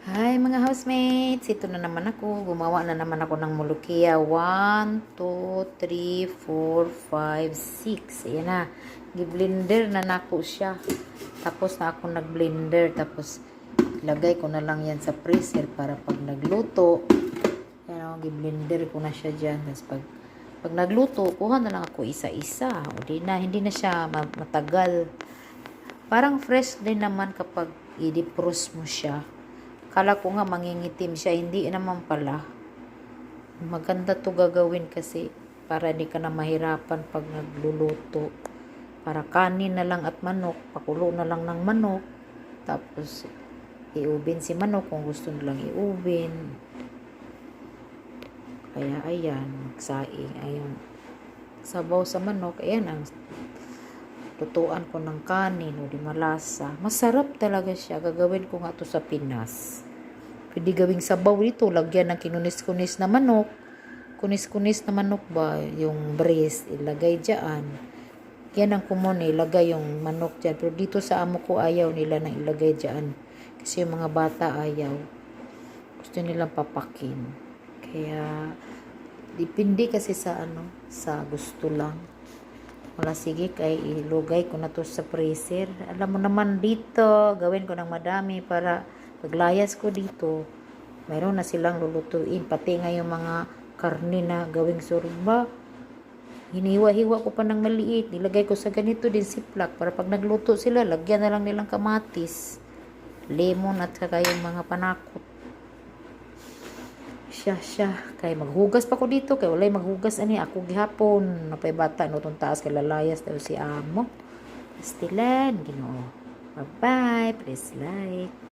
Hi mga housemates! Ito na naman ako. Gumawa na naman ako ng mulukia. 1, 2, 3, 4, 5, 6. Ayan na. Gi-blender na nako siya. Tapos na ako nag-blender. Tapos lagay ko na lang yan sa freezer para pag nagluto. Ayan o, gi-blender ko na siya dyan. Tapos pag nagluto, kuha na lang ako isa-isa. O hindi na siya matagal. Parang fresh din naman kapag i-defrost mo siya. Kala ko nga mangingitim siya, hindi naman pala. Maganda to gagawin kasi para di ka na mahirapan pag nagluluto. Para kanin na lang at manok, pakulo na lang ng manok. Tapos iubin si manok kung gusto nilang iubin. Kaya ayan, magsaing. Ayun. Sabaw sa manok, ayan ang lutuan ko ng kanin o di malasa. Masarap talaga siya. Gagawin ko nga to sa Pinas. Pwede gawing sabaw dito. Lagyan ng kinunis-kunis na manok. Kunis-kunis na manok ba? Yung breast. Ilagay dyan. Yan ang common. Ilagay yung manok dyan. Pero dito sa amo ko ayaw nila na ilagay dyan. Kasi yung mga bata ayaw. Gusto nilang papakin. Kaya depende kasi sa sa gusto lang. Wala, sige, kay ilugay ko na to sa freezer. Alam mo naman dito, gawin ko ng madami para paglayas ko dito, mayroon na silang lulutuin. Pati nga yung mga karne na gawing surba, hiniwa-hiwa ko pa ng maliit. Nilagay ko sa ganito din siplak para pag nagluto sila, lagyan na lang nilang kamatis, lemon at saka yung mga panakot. Siya. Kay maghugas pa ko dito. Kay walay maghugas ani. Ako gihapon. Napay bata. No, itong taas kay lalayas daw si amo. Pastilan. Ginoo. Bye-bye. Please like.